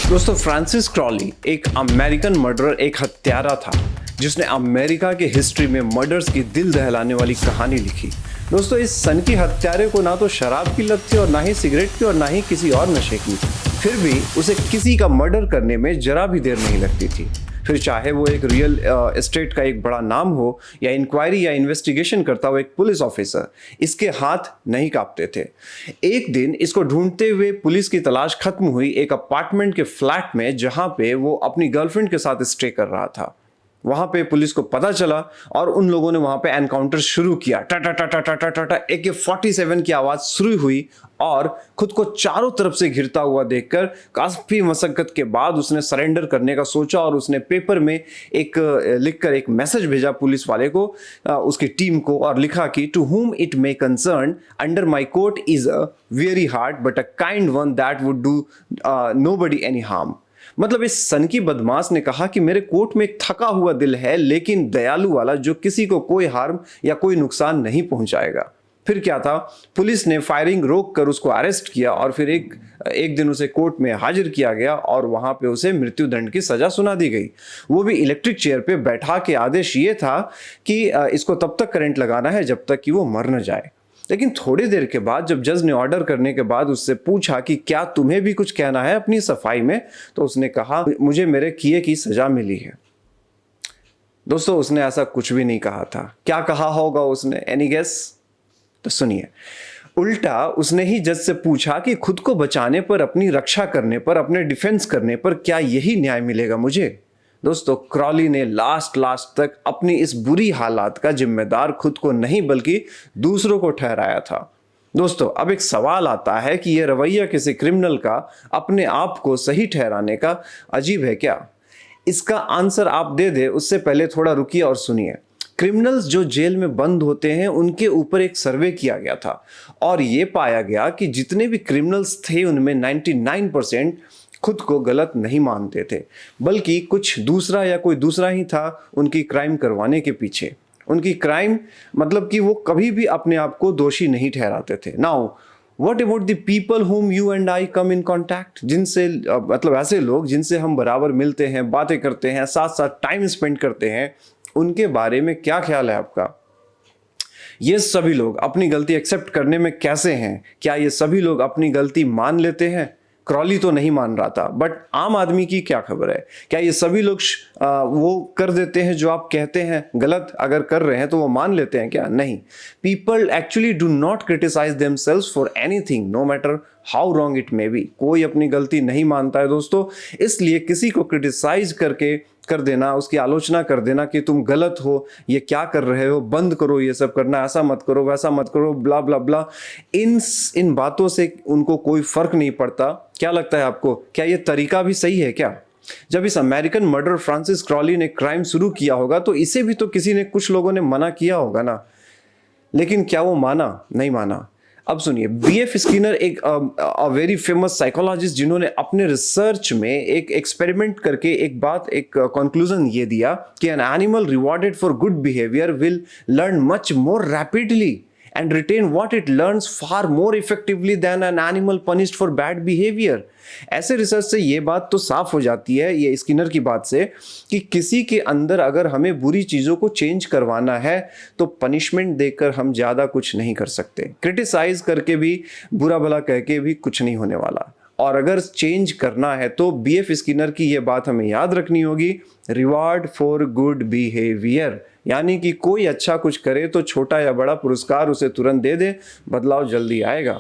दोस्तों, Francis Crawley एक American murderer, एक हत्यारा था जिसने अमेरिका के हिस्ट्री में मर्डर्स की दिल दहलाने वाली कहानी लिखी। दोस्तों, इस सनकी हत्यारे को ना तो शराब की लत थी और ना ही सिगरेट की और ना ही किसी और नशे की। फिर भी उसे किसी का मर्डर करने में जरा भी देर नहीं लगती थी। फिर चाहे वो एक रियल एस्टेट का एक बड़ा नाम हो या इंक्वायरी या इन्वेस्टिगेशन करता हो एक पुलिस ऑफिसर, इसके हाथ नहीं कांपते थे। एक दिन इसको ढूंढते हुए पुलिस की तलाश खत्म हुई एक अपार्टमेंट के फ्लैट में, जहां पे वो अपनी गर्लफ्रेंड के साथ स्टे कर रहा था। वहां पे पुलिस को पता चला और उन लोगों ने वहां पे एनकाउंटर शुरू किया। टाटा टाटा टाटा टाटा AK-47 की आवाज शुरू हुई और खुद को चारों तरफ से घिरता हुआ देखकर काफी मशक्कत के बाद उसने सरेंडर करने का सोचा और उसने पेपर में एक लिखकर एक मैसेज भेजा पुलिस वाले को, उसकी टीम को, और लिखा कि to whom it may concern, under my court is a very hard but a kind one that would do nobody any harm. मतलब इस सनकी बदमाश ने कहा कि मेरे कोर्ट में एक थका हुआ दिल है, लेकिन दयालु वाला, जो किसी को कोई हार्म या कोई नुकसान नहीं पहुंचाएगा। फिर क्या था, पुलिस ने फायरिंग रोक कर उसको अरेस्ट किया और फिर एक दिन उसे कोर्ट में हाजिर किया गया और वहां पे उसे मृत्युदंड की सजा सुना दी गई। वो भी इलेक्ट्रिक चेयर पे बैठा के। आदेश ये था कि इसको तब तक करंट लगाना है जब तक कि वो मर न जाए। लेकिन थोड़ी देर के बाद जब जज ने ऑर्डर करने के बाद उससे पूछा कि क्या तुम्हें भी कुछ कहना है अपनी सफाई में, तो उसने कहा मुझे मेरे किए की सजा मिली है। दोस्तों, उसने ऐसा कुछ भी नहीं कहा था। क्या कहा होगा उसने? Any guess? तो सुनिए, उल्टा उसने ही जज से पूछा कि खुद को बचाने पर, अपनी रक्षा करने पर, अपने डिफेंस करने पर क्या यही न्याय मिलेगा मुझे? दोस्तों, क्रॉली ने लास्ट तक अपनी इस बुरी हालात का जिम्मेदार खुद को नहीं बल्कि दूसरों को ठहराया था। दोस्तों, अब एक सवाल आता है कि यह रवैया किसी क्रिमिनल का अपने आप को सही ठहराने का अजीब है क्या? इसका आंसर आप दे दे उससे पहले थोड़ा रुकिए और सुनिए। क्रिमिनल्स जो जेल में बंद होते हैं उनके ऊपर एक सर्वे किया गया था और ये पाया गया कि जितने भी क्रिमिनल्स थे उनमें 99% खुद को गलत नहीं मानते थे, बल्कि कुछ दूसरा या कोई दूसरा ही था उनकी क्राइम करवाने के पीछे। उनकी क्राइम मतलब कि वो कभी भी अपने आप को दोषी नहीं ठहराते थे। Now what about the people whom you and I come in contact, जिनसे मतलब ऐसे लोग जिनसे हम बराबर मिलते हैं, बातें करते हैं, साथ साथ टाइम स्पेंड करते हैं, उनके बारे में क्या ख्याल है आपका? ये सभी लोग अपनी गलती एक्सेप्ट करने में कैसे हैं? क्या ये सभी लोग अपनी गलती मान लेते हैं? क्रॉली तो नहीं मान रहा था, बट आम आदमी की क्या खबर है? क्या ये सभी लोग वो कर देते हैं जो आप कहते हैं गलत अगर कर रहे हैं तो वो मान लेते हैं क्या? नहीं। People actually do not criticise themselves for anything, no matter how wrong it may be. कोई अपनी गलती नहीं मानता है दोस्तों, इसलिए किसी को क्रिटिसाइज कर देना, उसकी आलोचना कर देना कि तुम गलत हो, ये क्या कर रहे हो, बंद करो ये सब करना, ऐसा मत करो, वैसा मत करो, ब्ला ब्ला ब्ला, इन बातों से उनको कोई फर्क नहीं पड़ता। क्या लगता है आपको, क्या ये तरीका भी सही है क्या? जब इस अमेरिकन मर्डर फ्रांसिस क्रॉली ने क्राइम शुरू किया होगा तो इसे भी तो किसी ने, कुछ लोगों ने मना किया होगा ना, लेकिन क्या वो माना? नहीं माना। अब सुनिए, BF स्किनर एक वेरी फेमस साइकोलॉजिस्ट, जिन्होंने अपने रिसर्च में एक एक्सपेरिमेंट करके एक कंक्लूजन ये दिया कि an animal rewarded for good behaviour will learn much more rapidly and retain what it learns far more effectively than an animal punished for bad behavior। ऐसे रिसर्च से ये बात तो साफ हो जाती है, ये स्किनर की बात से, कि किसी के अंदर अगर हमें बुरी चीज़ों को चेंज करवाना है तो पनिशमेंट देकर हम ज़्यादा कुछ नहीं कर सकते। क्रिटिसाइज करके भी, बुरा भला कह के भी कुछ नहीं होने वाला। और अगर चेंज करना है तो BF स्किनर की ये बात हमें याद रखनी होगी, रिवार्ड फॉर गुड बिहेवियर, यानी कि कोई अच्छा कुछ करे तो छोटा या बड़ा पुरस्कार उसे तुरंत दे दे, बदलाव जल्दी आएगा।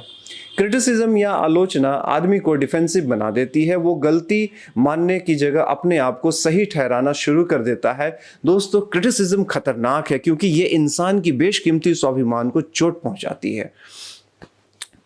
क्रिटिसिज्म या आलोचना आदमी को डिफेंसिव बना देती है, वो गलती मानने की जगह अपने आप को सही ठहराना शुरू कर देता है। दोस्तों, क्रिटिसिज्म खतरनाक है क्योंकि ये इंसान की बेशकीमती स्वाभिमान को चोट पहुंचाती है,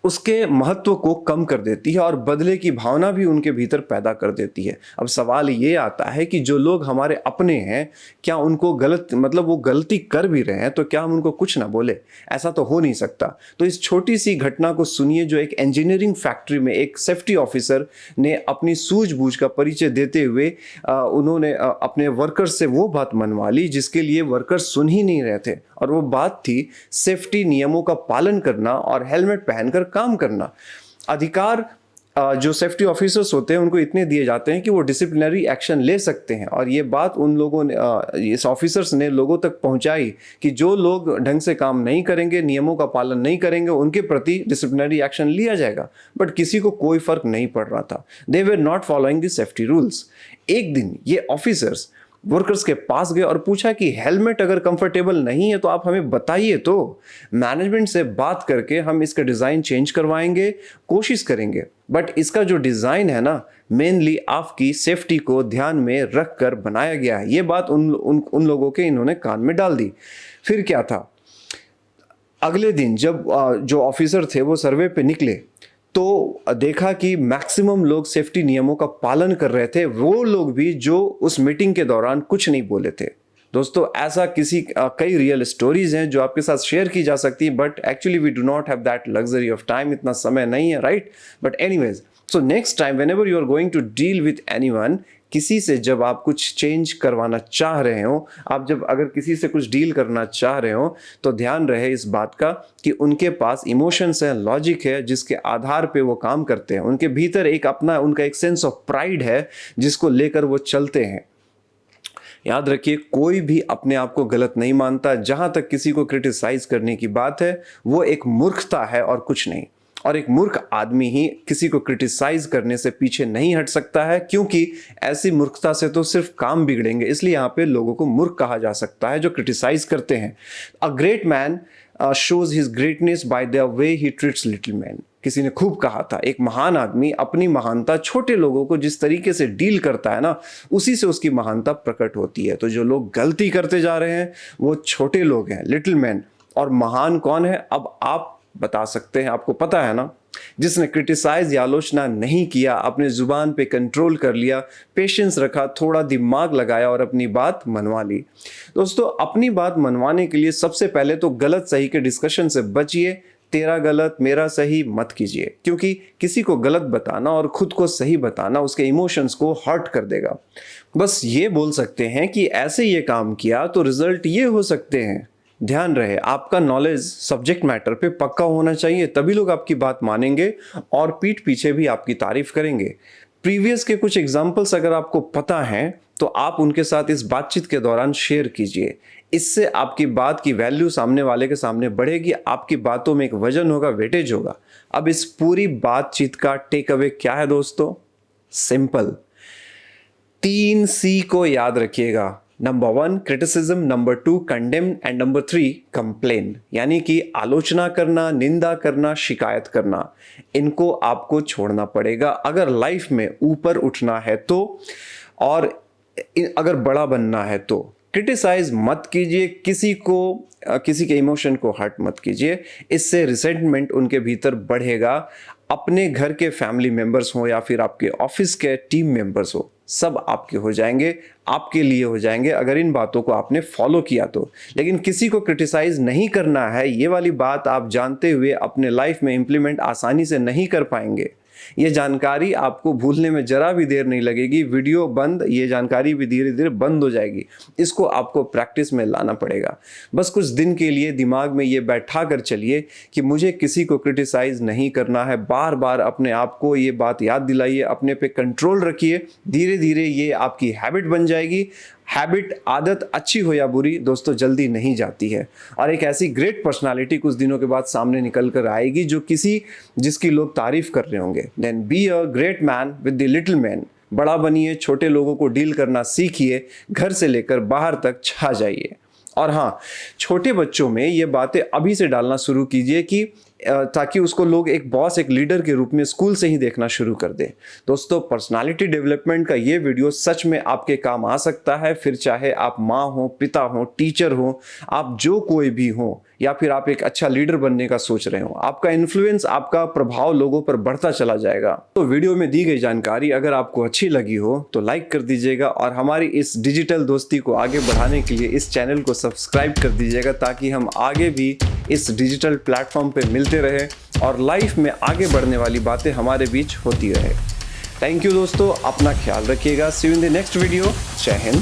उसके महत्व को कम कर देती है और बदले की भावना भी उनके भीतर पैदा कर देती है। अब सवाल ये आता है कि जो लोग हमारे अपने हैं, क्या उनको मतलब वो गलती कर भी रहे हैं तो क्या हम उनको कुछ ना बोले? ऐसा तो हो नहीं सकता। तो इस छोटी सी घटना को सुनिए, जो एक इंजीनियरिंग फैक्ट्री में एक सेफ्टी ऑफिसर ने अपनी सूझबूझ का परिचय देते हुए उन्होंने अपने वर्कर्स से वो बात मनवा ली जिसके लिए वर्कर्स सुन ही नहीं रहे थे, और वो बात थी सेफ्टी नियमों का पालन करना और हेलमेट पहनकर काम करना। अधिकार जो सेफ्टी ऑफिसर्स होते हैं उनको इतने दिए जाते हैं कि वो डिसिप्लिनरी एक्शन ले सकते हैं। और ये बात उन लोगों ने, इस ऑफिसर्स ने लोगों तक पहुंचाई कि जो लोग ढंग से काम नहीं करेंगे, नियमों का पालन नहीं करेंगे, उनके प्रति डिसिप्लिनरी एक्शन लिया जाएगा। बट किसी को कोई फर्क नहीं पड़ रहा था। They were not following the safety rules. एक दिन ये ऑफिसर्स वर्कर्स के पास गए और पूछा कि हेलमेट अगर कंफर्टेबल नहीं है तो आप हमें बताइए, तो मैनेजमेंट से बात करके हम इसका डिज़ाइन चेंज करवाएंगे, कोशिश करेंगे। बट इसका जो डिज़ाइन है ना, मेनली आपकी सेफ्टी को ध्यान में रख कर बनाया गया है। ये बात उन लोगों के इन्होंने कान में डाल दी। फिर क्या था, अगले दिन जब जो ऑफिसर थे वो सर्वे पे निकले तो देखा कि मैक्सिमम लोग सेफ्टी नियमों का पालन कर रहे थे, वो लोग भी जो उस मीटिंग के दौरान कुछ नहीं बोले थे। दोस्तों ऐसा कई रियल स्टोरीज हैं जो आपके साथ शेयर की जा सकती है, but actually we do not have that luxury of time, इतना समय नहीं है, right. But anyways, so next time whenever you are going to deal with anyone, किसी से जब आप कुछ चेंज करवाना चाह रहे हो, आप जब अगर किसी से कुछ डील करना चाह रहे हो, तो ध्यान रहे इस बात का कि उनके पास इमोशंस है, लॉजिक है, जिसके आधार पे वो काम करते हैं। उनके भीतर एक अपना उनका एक सेंस ऑफ प्राइड है जिसको लेकर वो चलते हैं। याद रखिए, कोई भी अपने आप को गलत नहीं मानता। जहां तक किसी को क्रिटिसाइज करने की बात है, वो एक मूर्खता है और कुछ नहीं। और एक मूर्ख आदमी ही किसी को क्रिटिसाइज करने से पीछे नहीं हट सकता है, क्योंकि ऐसी मूर्खता से तो सिर्फ काम बिगड़ेंगे। इसलिए यहाँ पे लोगों को मूर्ख कहा जा सकता है जो क्रिटिसाइज करते हैं। अ great man shows his greatness by the way he treats little man. किसी ने खूब कहा था, एक महान आदमी अपनी महानता छोटे लोगों को जिस तरीके से डील करता है ना, उसी से उसकी महानता प्रकट होती है। तो जो लोग गलती करते जा रहे हैं वो छोटे लोग हैं, लिटिल मैन। और महान कौन है, अब आप बता सकते हैं, आपको पता है ना। जिसने क्रिटिसाइज या आलोचना नहीं किया, अपने जुबान पे कंट्रोल कर लिया, पेशेंस रखा, थोड़ा दिमाग लगाया और अपनी बात मनवा ली। दोस्तों अपनी बात मनवाने के लिए सबसे पहले तो गलत सही के डिस्कशन से बचिए। तेरा गलत मेरा सही मत कीजिए, क्योंकि किसी को गलत बताना और खुद को सही बताना उसके इमोशंस को हर्ट कर देगा। बस ये बोल सकते हैं कि ऐसे ये काम किया तो रिजल्ट ये हो सकते हैं। ध्यान रहे, आपका नॉलेज सब्जेक्ट मैटर पे पक्का होना चाहिए, तभी लोग आपकी बात मानेंगे और पीठ पीछे भी आपकी तारीफ करेंगे। प्रीवियस के कुछ एग्जाम्पल्स अगर आपको पता हैं तो आप उनके साथ इस बातचीत के दौरान शेयर कीजिए। इससे आपकी बात की वैल्यू सामने वाले के सामने बढ़ेगी, आपकी बातों में एक वजन होगा, वेटेज होगा। अब इस पूरी बातचीत का टेक अवे क्या है दोस्तों? सिंपल, 3 C को याद रखिएगा। Number 1 criticism, number 2 condemn and number 3 complain. यानी कि आलोचना करना, निंदा करना, शिकायत करना, इनको आपको छोड़ना पड़ेगा अगर लाइफ में ऊपर उठना है तो, और अगर बड़ा बनना है तो। क्रिटिसाइज मत कीजिए, किसी के इमोशन को हर्ट मत कीजिए, इससे रिसेंटमेंट उनके भीतर बढ़ेगा। अपने घर के फैमिली मेंबर्स हो या फिर आपके ऑफिस के टीम मेंबर्स हो, सब आपके हो जाएंगे, आपके लिए हो जाएंगे अगर इन बातों को आपने फॉलो किया तो। लेकिन किसी को क्रिटिसाइज नहीं करना है, ये वाली बात आप जानते हुए अपने लाइफ में इंप्लीमेंट आसानी से नहीं कर पाएंगे। ये जानकारी आपको भूलने में जरा भी देर नहीं लगेगी। वीडियो बंद, ये जानकारी भी धीरे धीरे बंद हो जाएगी। इसको आपको प्रैक्टिस में लाना पड़ेगा। बस कुछ दिन के लिए दिमाग में ये बैठा कर चलिए कि मुझे किसी को क्रिटिसाइज नहीं करना है। बार बार अपने आप को ये बात याद दिलाइए, अपने पे कंट्रोल रखिए। धीरे धीरे ये आपकी हैबिट बन जाएगी। हैबिट, आदत अच्छी हो या बुरी दोस्तों जल्दी नहीं जाती है, और एक ऐसी ग्रेट पर्सनालिटी कुछ दिनों के बाद सामने निकल कर आएगी जिसकी लोग तारीफ कर रहे होंगे। Then be a great man with the little man. बड़ा बनिए, छोटे लोगों को डील करना सीखिए, घर से लेकर बाहर तक छा जाइए। और हाँ, छोटे बच्चों में ये बातें अभी से डालना शुरू कीजिए कि ताकि उसको लोग एक बॉस, एक लीडर के रूप में स्कूल से ही देखना शुरू कर दे। दोस्तों पर्सनालिटी डेवलपमेंट का ये वीडियो सच में आपके काम आ सकता है। फिर चाहे आप माँ हो, पिता हो, टीचर हो, आप जो कोई भी हो, या फिर आप एक अच्छा लीडर बनने का सोच रहे हो, आपका इन्फ्लुएंस, आपका प्रभाव लोगों पर बढ़ता चला जाएगा। तो वीडियो में दी गई जानकारी अगर आपको अच्छी लगी हो तो लाइक कर दीजिएगा, और हमारी इस डिजिटल दोस्ती को आगे बढ़ाने के लिए इस चैनल को सब्सक्राइब कर दीजिएगा, ताकि हम आगे भी इस डिजिटल प्लेटफॉर्म पे मिलते रहे और लाइफ में आगे बढ़ने वाली बातें हमारे बीच होती रहे। थैंक यू दोस्तों, अपना ख्याल रखिएगा। See you in the next video. जय हिंद।